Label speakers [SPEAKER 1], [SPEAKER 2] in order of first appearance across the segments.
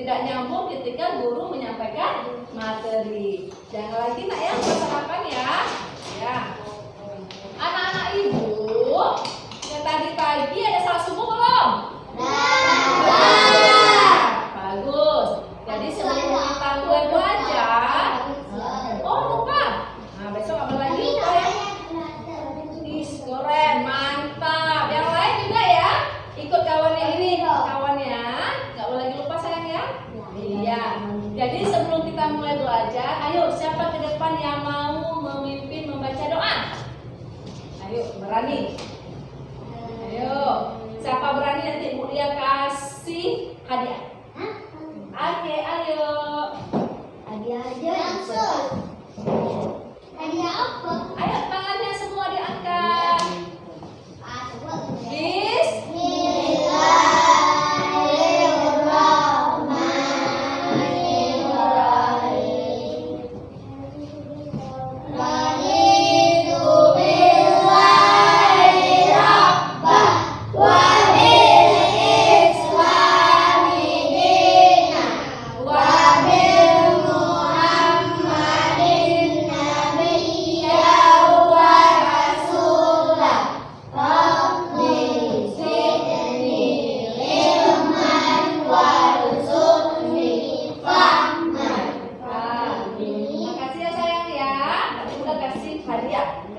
[SPEAKER 1] tidak nyambung ketika guru menyampaikan materi. Jangan lagi nak ya sarapan ya. Ya. Anak-anak ibu, yang tadi pagi ada salat subuh belum? Bagus. Jadi sebelum kita mulai belajar, lupa. Nah, besok apa lagi? Keren, mantap. Yang lain juga ya. Ikut kawannya ini, kawannya. Nggak boleh lagi lupa sayang ya. Iya. Jadi sebelum kita mulai belajar, ayo siapa ke depan yang mau memimpin membaca doa? Ayo, berani. Ayo, siapa berani nanti Bu Lia kasih hadiah? Oke, ayo.
[SPEAKER 2] Hadiah aja langsung. Hadiah apa?
[SPEAKER 1] Ayo tangannya semua diangkat.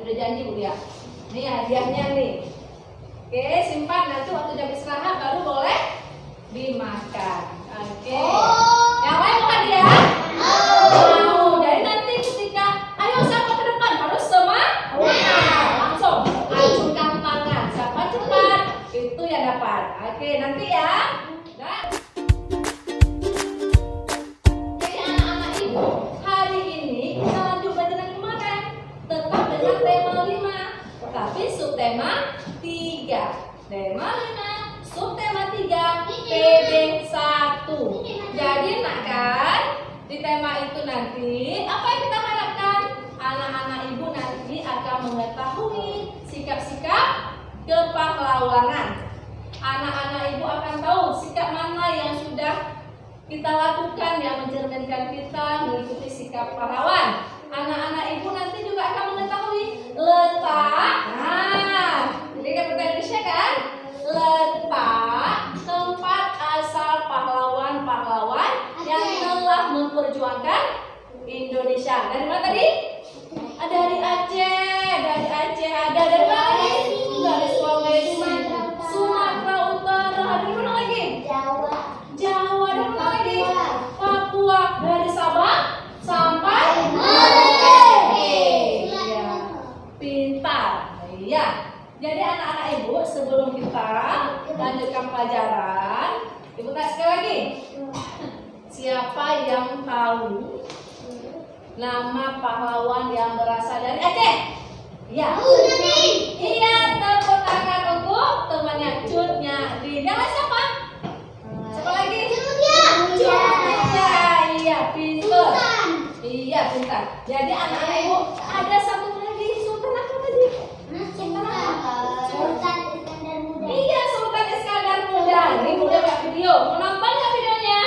[SPEAKER 1] Udah janji Bu ya. Nih hadiahnya nih. Oke, simpan nanti waktu jam istirahat baru boleh dimakan. Oke. Yang lain mau hadiah? Mau. Jadi nanti ketika ayo siapa ke depan harus semangat. Langsung acungkan tangan. Siapa cepat itu yang dapat. Oke, nanti ya. Jadi anak-anak ibu, hari ini kita lanjut belajar dari kemarin. Tetap dengan tema 5, tapi subtema 3. Tema 5, subtema 3, PB 1. Jadi nak kan, di tema itu nanti apa yang kita harapkan? Anak-anak ibu nanti akan mengetahui sikap-sikap kepahlawanan. Anak-anak ibu akan tahu sikap mana yang sudah kita lakukan yang mencerminkan kita mengikuti sikap pahlawan. Anak-anak ibu nanti juga akan mengetahui letak. Jadi kan bahasa Indonesia kan? Letak tempat asal pahlawan-pahlawan yang telah memperjuangkan Indonesia. Dari mana tadi? Dari Aceh, ada dari mana lagi? Dari Sulawesi, Sumatera Utara, dari mana lagi? Jawa, dari mana lagi? Papua, dari Sabah sampai Merauke. Iya, pintar. Iya. Jadi anak-anak ibu sebelum kita lanjutkan pelajaran, ibu tanya sekali lagi. Siapa yang tahu nama pahlawan yang berasal dari Aceh? Iya. Iya, tepuk tangan untuk temannya Cut Nyadin. Yang lain siapa? Siapa lagi? Iya, pintar. Iya, pintar. Jadi anak-anak ibu ada satu lagi, Sultan apa tadi? Iya, Sultan Iskandar Muda. Ini udah lihat video. Mau nonton nggak videonya?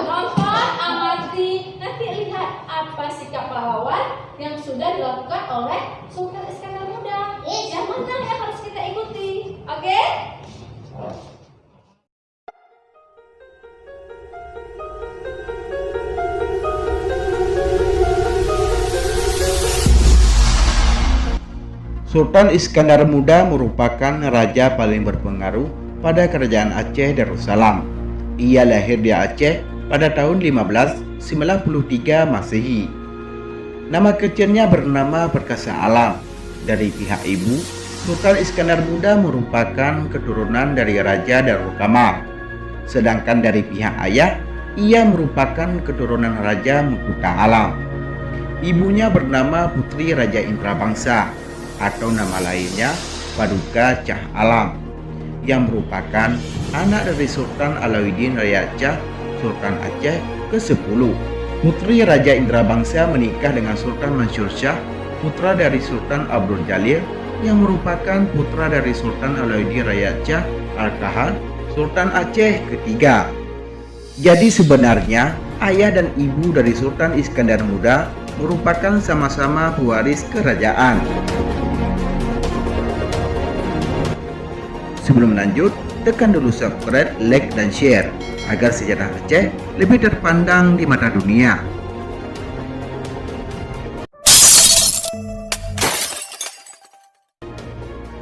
[SPEAKER 1] Nonton, amati. Nanti lihat apa sikap pahlawan yang sudah dilakukan oleh Sultan Iskandar Muda. Yang mana yang harus kita ikuti? Oke?
[SPEAKER 3] Sultan Iskandar Muda merupakan raja paling berpengaruh pada kerajaan Aceh Darussalam. Ia lahir di Aceh pada tahun 1593 Masehi. Nama kecilnya bernama Perkasa Alam. Dari pihak ibu, Sultan Iskandar Muda merupakan keturunan dari Raja Darul Kamar. Sedangkan dari pihak ayah, ia merupakan keturunan Raja Mukuta Alam. Ibunya bernama Putri Raja Indrabangsa atau nama lainnya Paduka Cah Alam, yang merupakan anak dari Sultan Alauddin Raya Shah, Sultan Aceh ke-10. Putri Raja Indrabangsa menikah dengan Sultan Mansur Shah, putra dari Sultan Abdul Jalil, yang merupakan putra dari Sultan Alauddin Raya Shah Al-Kahar, Sultan Aceh ketiga. Jadi sebenarnya ayah dan ibu dari Sultan Iskandar Muda merupakan sama-sama pewaris kerajaan. Sebelum lanjut, tekan dulu subscribe, like, dan share agar sejarah Aceh lebih terpandang di mata dunia.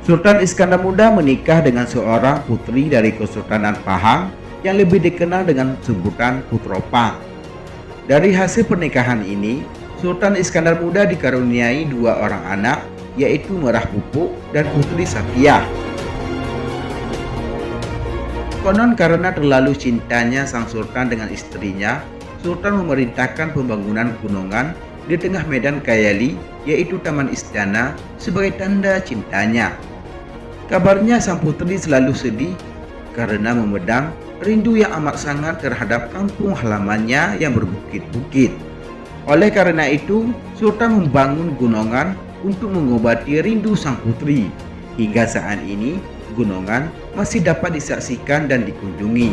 [SPEAKER 3] Sultan Iskandar Muda menikah dengan seorang putri dari Kesultanan Pahang yang lebih dikenal dengan sebutan Putropang. Dari hasil pernikahan ini, Sultan Iskandar Muda dikaruniai 2 orang anak, yaitu Merah Pupuk dan Putri Sapiah. Konon karena terlalu cintanya sang sultan dengan istrinya, Sultan memerintahkan pembangunan gunungan di tengah medan Kayali, yaitu Taman Istana, sebagai tanda cintanya. Kabarnya sang putri selalu sedih karena memedang rindu yang amat sangat terhadap kampung halamannya yang berbukit-bukit. Oleh karena itu, Sultan membangun gunungan untuk mengobati rindu sang putri. Hingga saat ini, gunungan masih dapat disaksikan dan dikunjungi.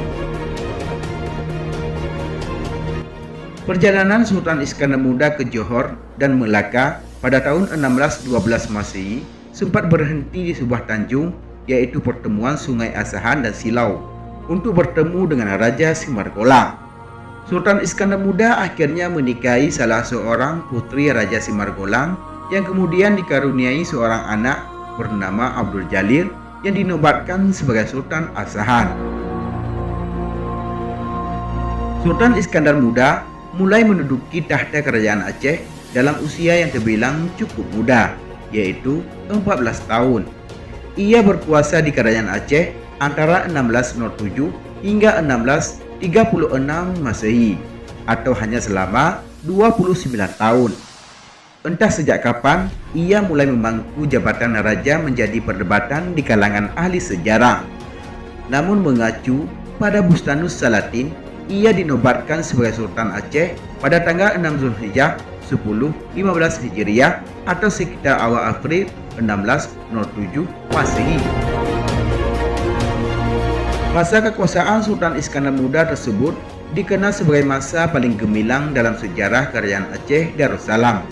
[SPEAKER 3] Perjalanan Sultan Iskandar Muda ke Johor dan Melaka pada tahun 1612 Masehi sempat berhenti di sebuah tanjung, yaitu pertemuan Sungai Asahan dan Silau, untuk bertemu dengan Raja Simargolang. Sultan Iskandar Muda akhirnya menikahi salah seorang putri Raja Simargolang yang kemudian dikaruniai seorang anak bernama Abdul Jalil yang dinobatkan sebagai Sultan Asahan. Sultan Iskandar Muda mulai menduduki tahta kerajaan Aceh dalam usia yang terbilang cukup muda, yaitu 14 tahun. Ia berkuasa di kerajaan Aceh antara 1607 hingga 1636 Masehi, atau hanya selama 29 tahun. Entah sejak kapan ia mulai memangku jabatan raja menjadi perdebatan di kalangan ahli sejarah. Namun mengacu pada Bustanus Salatin, ia dinobatkan sebagai Sultan Aceh pada tanggal 6 Zulhijjah 1015 Hijriah atau sekitar awal April 1607 Masehi. Masa kekuasaan Sultan Iskandar Muda tersebut dikenal sebagai masa paling gemilang dalam sejarah kerajaan Aceh Darussalam.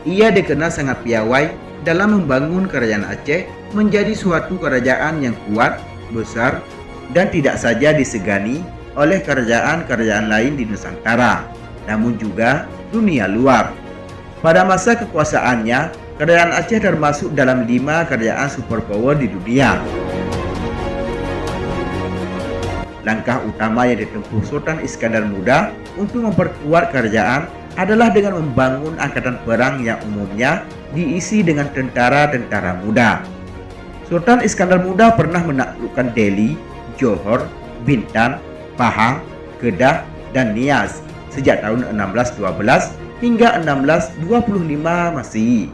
[SPEAKER 3] Ia dikenal sangat piawai dalam membangun kerajaan Aceh menjadi suatu kerajaan yang kuat, besar, dan tidak saja disegani oleh kerajaan-kerajaan lain di Nusantara, namun juga dunia luar. Pada masa kekuasaannya, kerajaan Aceh termasuk dalam 5 kerajaan superpower di dunia. Langkah utama yang ditempuh Sultan Iskandar Muda untuk memperkuat kerajaan adalah dengan membangun angkatan perang yang umumnya diisi dengan tentara-tentara muda. Sultan Iskandar Muda pernah menaklukkan Delhi, Johor, Bintan, Pahang, Kedah, dan Nias sejak tahun 1612 hingga 1625 Masehi.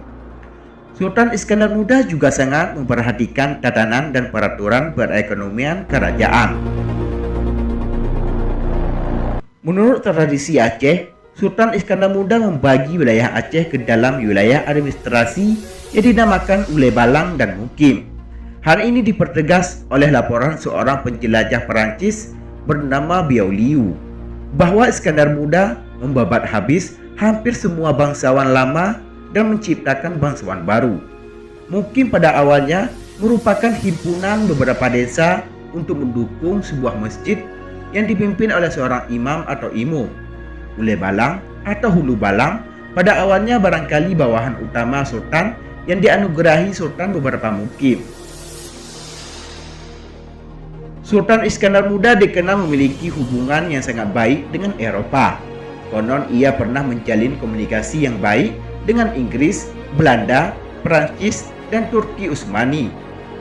[SPEAKER 3] Sultan Iskandar Muda juga sangat memperhatikan tatanan dan peraturan perekonomian kerajaan. Menurut tradisi Aceh, Sultan Iskandar Muda membagi wilayah Aceh ke dalam wilayah administrasi yang dinamakan Ule Balang dan Mukim. Hal ini dipertegas oleh laporan seorang penjelajah Perancis bernama Beaulieu bahwa Iskandar Muda membabat habis hampir semua bangsawan lama dan menciptakan bangsawan baru. Mukim pada awalnya merupakan himpunan beberapa desa untuk mendukung sebuah masjid yang dipimpin oleh seorang imam atau imam. Ule Balang atau Hulu Balang pada awalnya barangkali bawahan utama sultan yang dianugerahi sultan beberapa mukim. Sultan Iskandar Muda dikenal memiliki hubungan yang sangat baik dengan Eropa. Konon ia pernah menjalin komunikasi yang baik dengan Inggris, Belanda, Perancis, dan Turki Utsmani.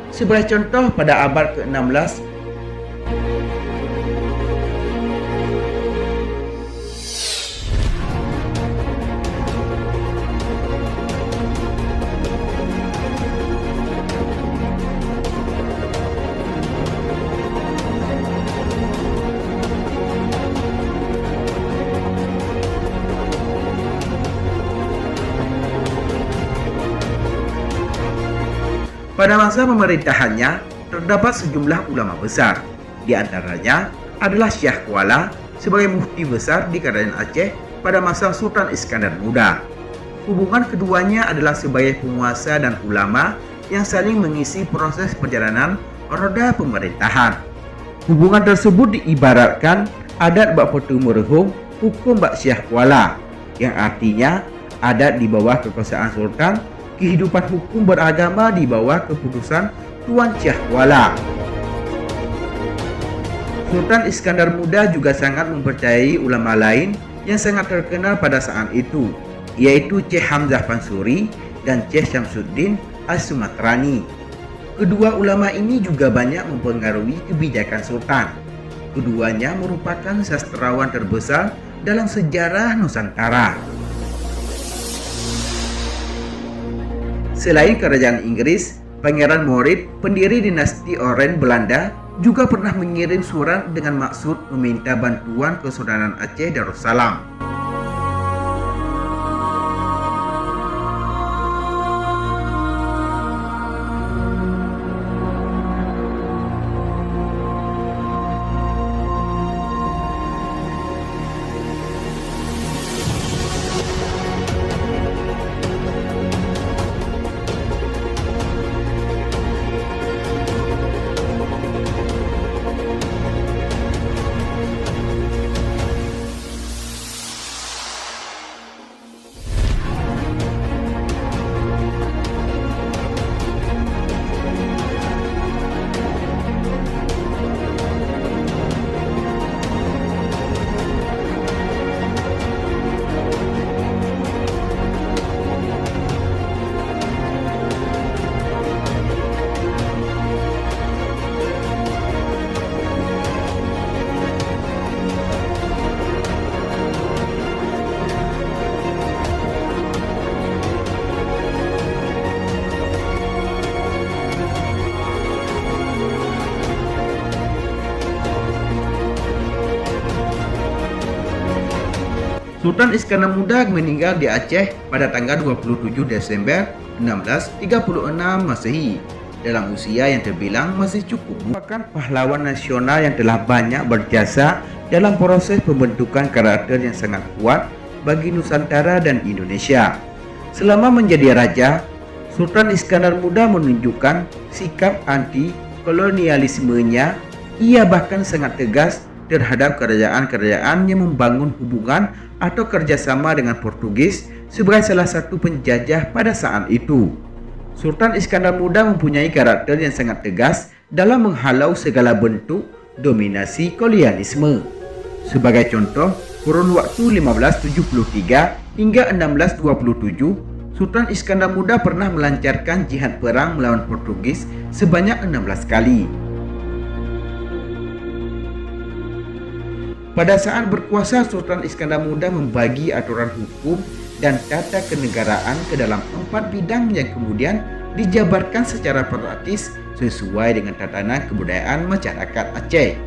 [SPEAKER 3] Sebagai contoh, pada abad ke-16, pada masa pemerintahannya terdapat sejumlah ulama besar. Di antaranya adalah Syekh Kuala, sebagai mufti besar di Kerajaan Aceh pada masa Sultan Iskandar Muda. Hubungan keduanya adalah sebagai penguasa dan ulama yang saling mengisi proses perjalanan roda pemerintahan. Hubungan tersebut diibaratkan adat bak petu merhum, hukum bak syah kuala, yang artinya adat di bawah kekuasaan sultan, kehidupan hukum beragama di bawah keputusan Tuan Syah Kuala. Sultan Iskandar Muda juga sangat mempercayai ulama lain yang sangat terkenal pada saat itu, yaitu Syekh Hamzah Pansuri dan Syekh Syamsuddin As-Sumatrani. Kedua ulama ini juga banyak mempengaruhi kebijakan sultan. Keduanya merupakan sastrawan terbesar dalam sejarah Nusantara. Selain kerajaan Inggris, Pangeran Moritz, pendiri dinasti Orange Belanda, juga pernah mengirim surat dengan maksud meminta bantuan Kesultanan Aceh Darussalam. Sultan Iskandar Muda meninggal di Aceh pada tanggal 27 Desember 1636 Masehi dalam usia yang terbilang masih cukup. Merupakan pahlawan nasional yang telah banyak berjasa dalam proses pembentukan karakter yang sangat kuat bagi Nusantara dan Indonesia. Selama menjadi raja, Sultan Iskandar Muda menunjukkan sikap anti kolonialismenya. Ia bahkan sangat tegas terhadap kerajaan-kerajaan yang membangun hubungan atau kerjasama dengan Portugis sebagai salah satu penjajah pada saat itu. Sultan Iskandar Muda mempunyai karakter yang sangat tegas dalam menghalau segala bentuk dominasi kolonialisme. Sebagai contoh, kurun waktu 1573 hingga 1627, Sultan Iskandar Muda pernah melancarkan jihad perang melawan Portugis sebanyak 16 kali. Pada saat berkuasa, Sultan Iskandar Muda membagi aturan hukum dan tata kenegaraan ke dalam 4 bidang yang kemudian dijabarkan secara praktis sesuai dengan tatanan kebudayaan masyarakat Aceh.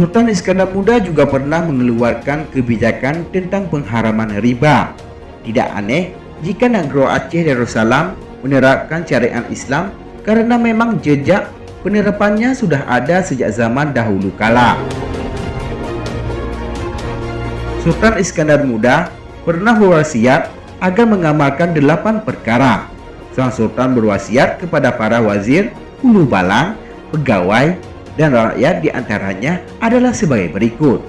[SPEAKER 3] Sultan Iskandar Muda juga pernah mengeluarkan kebijakan tentang pengharaman riba. Tidak aneh jika negara Aceh Darussalam menerapkan syariat Islam karena memang jejak penerapannya sudah ada sejak zaman dahulu kala. Sultan Iskandar Muda pernah berwasiat agar mengamalkan 8 perkara. Sang Sultan berwasiat kepada para wazir, hulu balang, pegawai, dan rakyat diantaranya adalah sebagai berikut.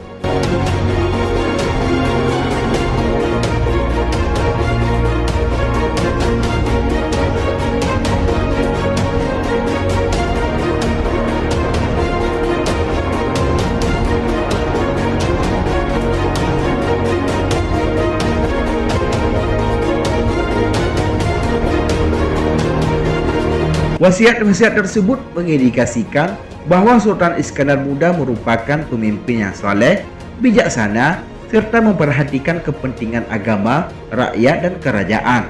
[SPEAKER 3] Wasiat-wasiat tersebut mengindikasikan bahwa Sultan Iskandar Muda merupakan pemimpin yang saleh, bijaksana, serta memperhatikan kepentingan agama, rakyat, dan kerajaan.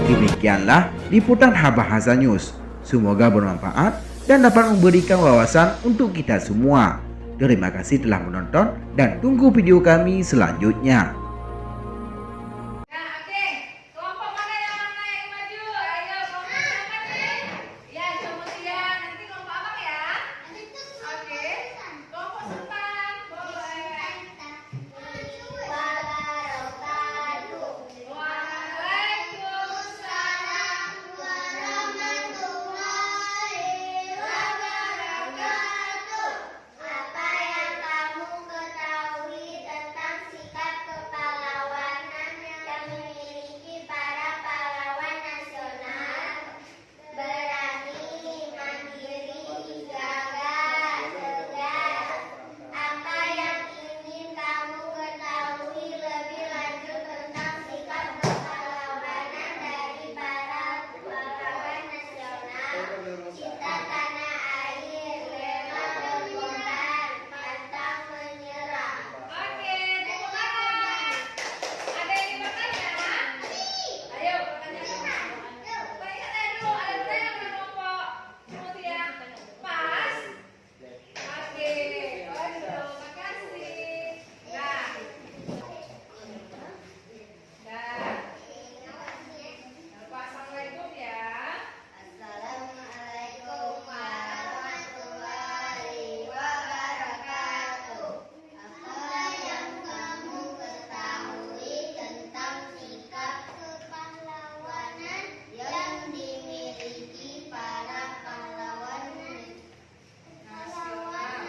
[SPEAKER 3] Demikianlah liputan Bahasa News. Semoga bermanfaat dan dapat memberikan wawasan untuk kita semua. Terima kasih telah menonton dan tunggu video kami selanjutnya.
[SPEAKER 1] Nah, oke. Kelompok mana yang naik maju? Ayo, kelompok siapa nih? Ya, kemudian nanti kelompok abang ya. Oke. Kelompok Sultan, boleh. Waalaikumsalam
[SPEAKER 2] warahmatullahi wabarakatuh. Apa yang kamu ketahui tentang sikap kepahlawanan yang dimiliki para pahlawan nasional? Berani, mandiri, gagah, tegas. Apa yang ingin kamu ketahui lebih lanjut tentang sikap kepahlawanan dari para pahlawan nasional? Cinta tanah air, rela berkorban, pantang menyerah.
[SPEAKER 1] Oke, tepuk tangan. Ada yang ingin bertanya? Ayo, pertanyaan. Tanya dulu, ada pertanyaan pada kelompok. Kemudian, pas. Oke, waduh, makasih. Nah. Assalamualaikum ya.
[SPEAKER 2] Assalamualaikum warahmatullahi wabarakatuh. Apa yang kamu ketahui tentang sikap kepahlawanan yang dimiliki para pahlawan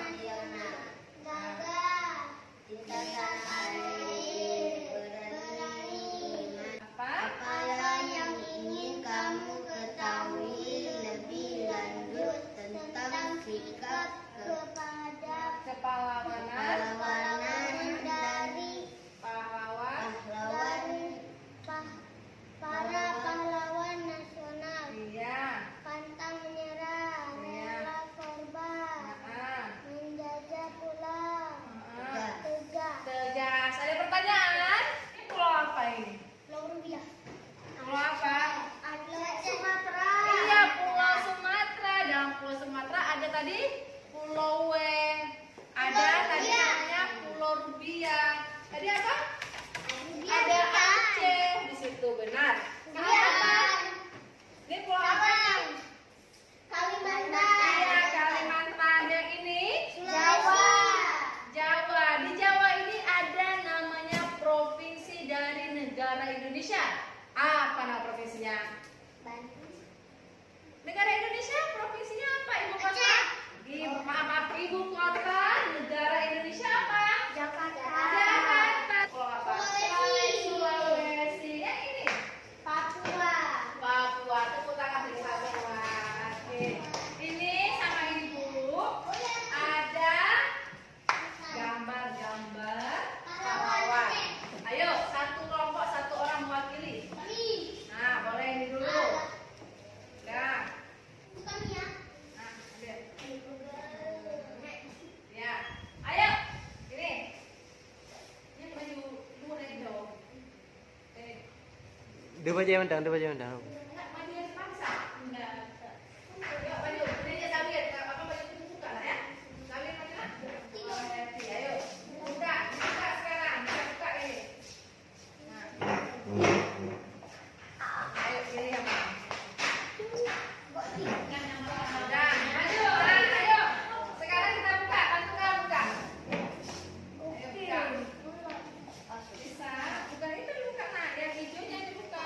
[SPEAKER 2] nasional? Gagah, cinta tanah air, berani, apa yang ingin kamu ketahui lebih lanjut tentang sikap kepahlawanan dari
[SPEAKER 1] Pahlawan.
[SPEAKER 2] para pahlawan nasional?
[SPEAKER 1] Iya.
[SPEAKER 2] Pantang menyerah, rela korban,
[SPEAKER 1] Ah.
[SPEAKER 2] menjajah pulang,
[SPEAKER 1] Ah.
[SPEAKER 2] tegak.
[SPEAKER 1] Tegas. Ada pertanyaan? Ini pulau apa ini?
[SPEAKER 2] Pulau Rubiah.
[SPEAKER 1] Pulau apa?
[SPEAKER 2] Ada Sumatera.
[SPEAKER 1] Iya, Pulau Sumatera. Dalam Pulau Sumatera ada tadi Pulau Weng. Ada tadi namanya Pulau Rubiah. Tadi apa? Ada Aceh di situ, benar. Ini apa? Ini pulau apa?
[SPEAKER 2] Kalimantan.
[SPEAKER 1] Iya, Kalimantan. Yang ini
[SPEAKER 2] Jawa.
[SPEAKER 1] Jawa. Di Jawa ini ada namanya provinsi dari negara Indonesia. Apa nama provinsinya? Negara Indonesia provinsinya apa? Ibu kota? Maaf, ibu kota negara Indonesia apa?
[SPEAKER 2] Jakarta.
[SPEAKER 1] Jakarta. Pulau apa?
[SPEAKER 2] Sulawesi.
[SPEAKER 1] Sulawesi. Yang ini
[SPEAKER 2] Papua.
[SPEAKER 1] Papua. Tepuk tangan bagi Papua. Oke. Ini sama ibu ada gambar-gambar pahlawan. Ayo, satu kelompok satu orang mewakili. Nah, boleh ini dulu. Ya.
[SPEAKER 2] Bukan ya?
[SPEAKER 1] Nah, ambil. Ya. Ayo. Ini. Ini maju dulu dari jauh.
[SPEAKER 4] Dia baca yang mentang.
[SPEAKER 1] Enggak, maju yang paksa. Enggak. Yuk, maju. Ini aja Sabir. Apa baju itu buka lah ya. Sabir maju lah. Oh, happy. Ayo. Buka sekarang. Buka ini. Nah. Ayo, pilih yang mana? Udah, maju. Ayo. Sekarang kita buka. Bantu kamu buka. Ayo buka. Bisa. Bukan itu dibuka, nah. Yang hijaunya dibuka.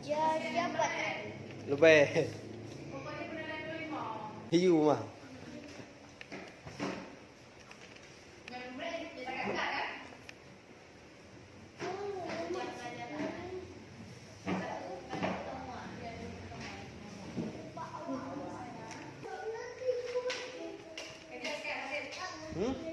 [SPEAKER 2] Jabat.
[SPEAKER 4] Lupa. Hiu mah. Hmm?